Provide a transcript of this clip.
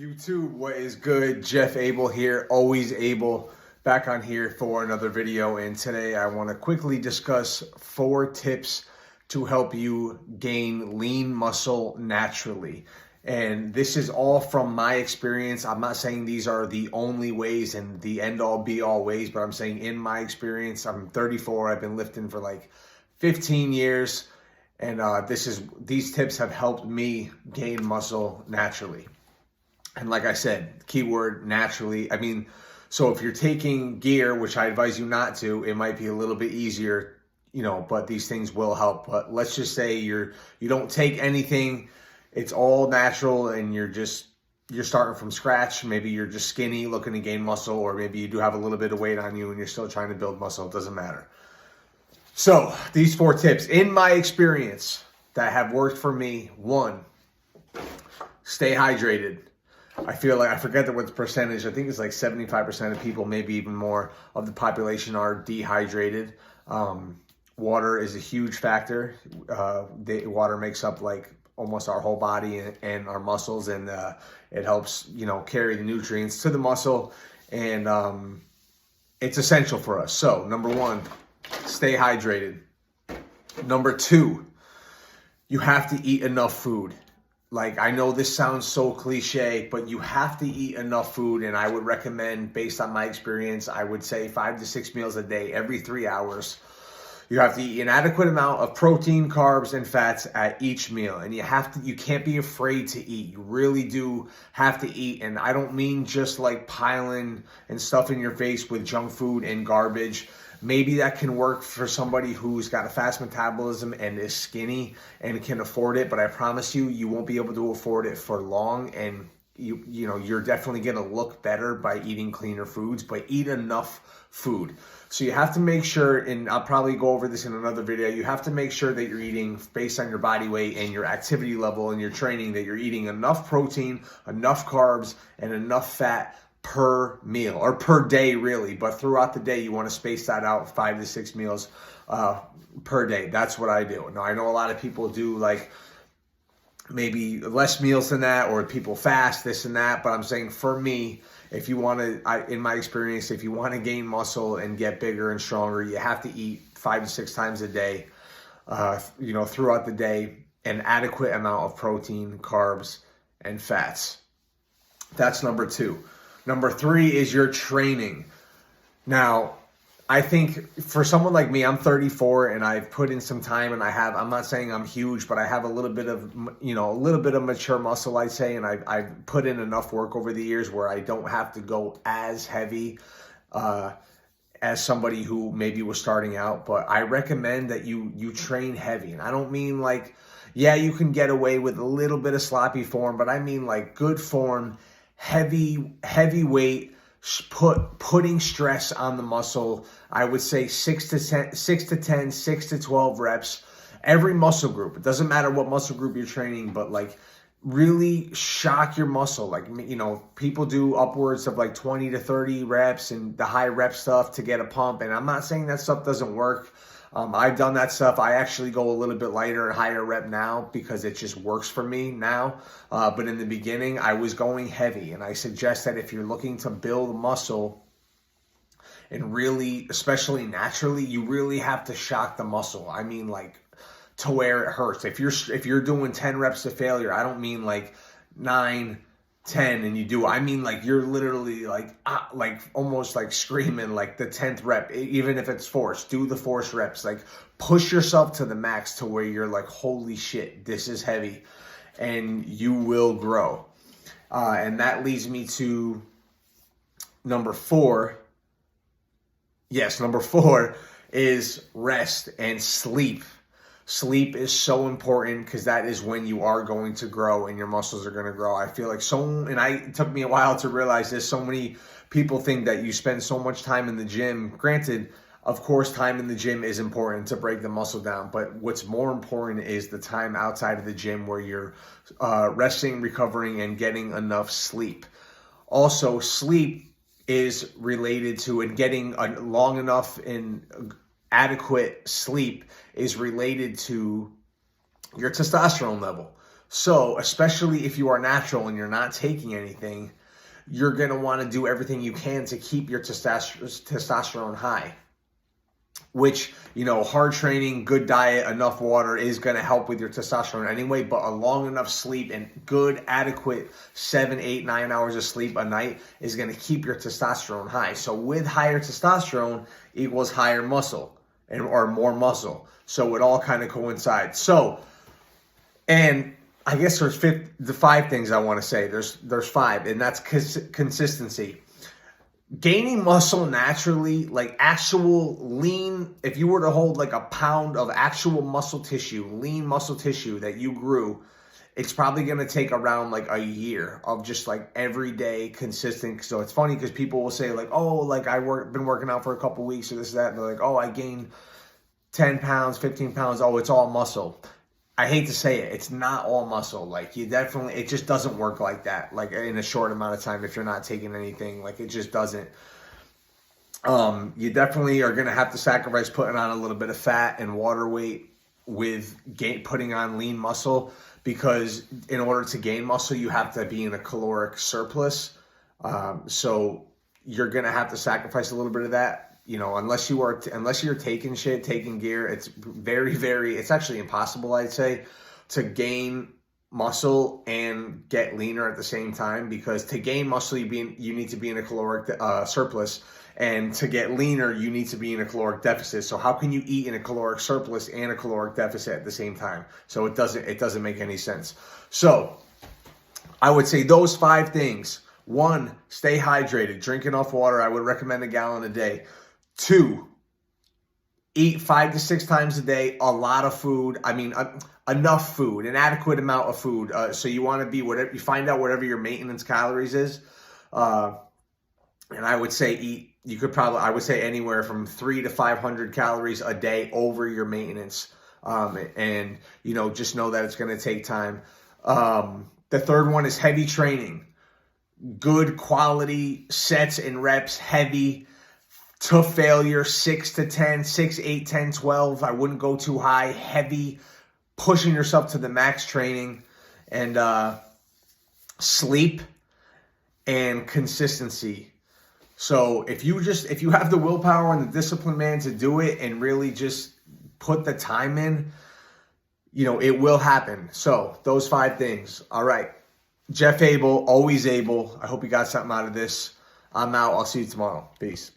YouTube, what is good? Jeff Abel here, always able, back on here for another video. And today I want to quickly discuss 4 tips to help you gain lean muscle naturally. And this is all from my experience. I'm not saying these are the only ways and the end all be all ways, but I'm saying in my experience, I'm 34. I've been lifting for like 15 years. And these tips have helped me gain muscle naturally. And like I said, keyword naturally. I mean, so if you're taking gear, which I advise you not to, it might be a little bit easier, but these things will help. But let's just say you don't take anything, it's all natural, and you're starting from scratch. Maybe you're just skinny, looking to gain muscle, or maybe you do have a little bit of weight on you and you're still trying to build muscle. It doesn't matter. So these 4 tips, in my experience, that have worked for me. 1, stay hydrated. I feel like, I forget what the percentage, I think it's like 75% of people, maybe even more, of the population are dehydrated. Water is a huge factor. Water makes up like almost our whole body and our muscles, and it helps, carry the nutrients to the muscle, and it's essential for us. So number 1, stay hydrated. Number 2, you have to eat enough food. Like, I know this sounds so cliche, but you have to eat enough food. And I would recommend, based on my experience, I would say 5 to 6 meals a day, every 3 hours. You have to eat an adequate amount of protein, carbs, and fats at each meal. And you can't be afraid to eat. You really do have to eat. And I don't mean just like piling and stuff in your face with junk food and garbage. Maybe that can work for somebody who's got a fast metabolism and is skinny and can afford it, but I promise you won't be able to afford it for long. And you're definitely going to look better by eating cleaner foods, but eat enough food. So you have to make sure, and I'll probably go over this in another video, you have to make sure that you're eating based on your body weight and your activity level and your training, that you're eating enough protein, enough carbs, and enough fat per meal, or per day really, but throughout the day you want to space that out 5 to 6 meals per day. That's what I do. Now I know a lot of people do like maybe less meals than that, or people fast, this and that, but I'm saying for me, if you want to, in my experience, if you want to gain muscle and get bigger and stronger, you have to eat 5 to 6 times a day, throughout the day, an adequate amount of protein, carbs, and fats. That's number 2. Number 3 is your training. Now, I think for someone like me, I'm 34 and I've put in some time, and I'm not saying I'm huge, but I have a little bit of mature muscle, I'd say, and I've put in enough work over the years where I don't have to go as heavy as somebody who maybe was starting out. But I recommend that you train heavy. And I don't mean like, yeah, you can get away with a little bit of sloppy form, but I mean like good form, heavy weight, putting stress on the muscle. I would say 6 to 12 reps. Every muscle group. It doesn't matter what muscle group you're training, but like really shock your muscle. Like, people do upwards of like 20 to 30 reps and the high rep stuff to get a pump. And I'm not saying that stuff doesn't work. I've done that stuff. I actually go a little bit lighter and higher rep now because it just works for me now. But in the beginning, I was going heavy. And I suggest that if you're looking to build muscle, and really, especially naturally, you really have to shock the muscle. I mean, like, to where it hurts. If you're doing 10 reps to failure, I don't mean like 9, 10 and you do, I mean like you're literally like almost like screaming like the 10th rep, even if it's forced. Do the forced reps, like push yourself to the max to where you're like, holy shit, this is heavy, and you will grow. And that leads me to number 4. Yes, number 4 is rest and sleep. Sleep is so important because that is when you are going to grow and your muscles are going to grow. I feel like it took me a while to realize this. So many people think that you spend so much time in the gym. Granted, of course, time in the gym is important to break the muscle down, but what's more important is the time outside of the gym where you're resting, recovering, and getting enough sleep. Also, sleep is related to, and getting long enough in adequate sleep is related to your testosterone level. So, especially if you are natural and you're not taking anything, you're going to want to do everything you can to keep your testosterone high, which, hard training, good diet, enough water is going to help with your testosterone anyway, but a long enough sleep and good, adequate 7, 8, 9 hours of sleep a night is going to keep your testosterone high. So with higher testosterone equals higher muscle or more muscle. So it all kind of coincides. And I guess there's the 5 things I want to say. There's 5, and that's consistency. Gaining muscle naturally, like actual lean, if you were to hold like a pound of actual muscle tissue, lean muscle tissue that you grew, it's probably going to take around like a year of just like everyday consistent. So it's funny because people will say like, oh, like been working out for a couple weeks or this, that. And they're like, oh, I gained 10 pounds, 15 pounds. Oh, it's all muscle. I hate to say it, it's not all muscle. Like it just doesn't work like that. Like in a short amount of time, if you're not taking anything, like it just doesn't. You definitely are going to have to sacrifice putting on a little bit of fat and water weight with putting on lean muscle, because in order to gain muscle, you have to be in a caloric surplus. So you're going to have to sacrifice a little bit of that. Unless you're taking gear, it's it's actually impossible, I'd say, to gain muscle and get leaner at the same time, because to gain muscle, you need to be in a caloric surplus, and to get leaner, you need to be in a caloric deficit. So how can you eat in a caloric surplus and a caloric deficit at the same time? So it doesn't make any sense. So I would say those 5 things. 1, stay hydrated, drink enough water. I would recommend a gallon a day. 2, eat 5 to 6 times a day, a lot of food. I mean, enough food, an adequate amount of food. So you want to be whatever, you find out whatever your maintenance calories is. And I would say I would say anywhere from 300 to 500 calories a day over your maintenance. And, just know that it's going to take time. The 3rd one is heavy training. Good quality sets and reps, heavy to failure, 6 to 10, 6, 8, 10, 12. I wouldn't go too high. Heavy, pushing yourself to the max training, and sleep and consistency. So if you have the willpower and the discipline, man, to do it and really just put the time in, it will happen. So those 5 things. All right. Jeff Abel, always able. I hope you got something out of this. I'm out. I'll see you tomorrow. Peace.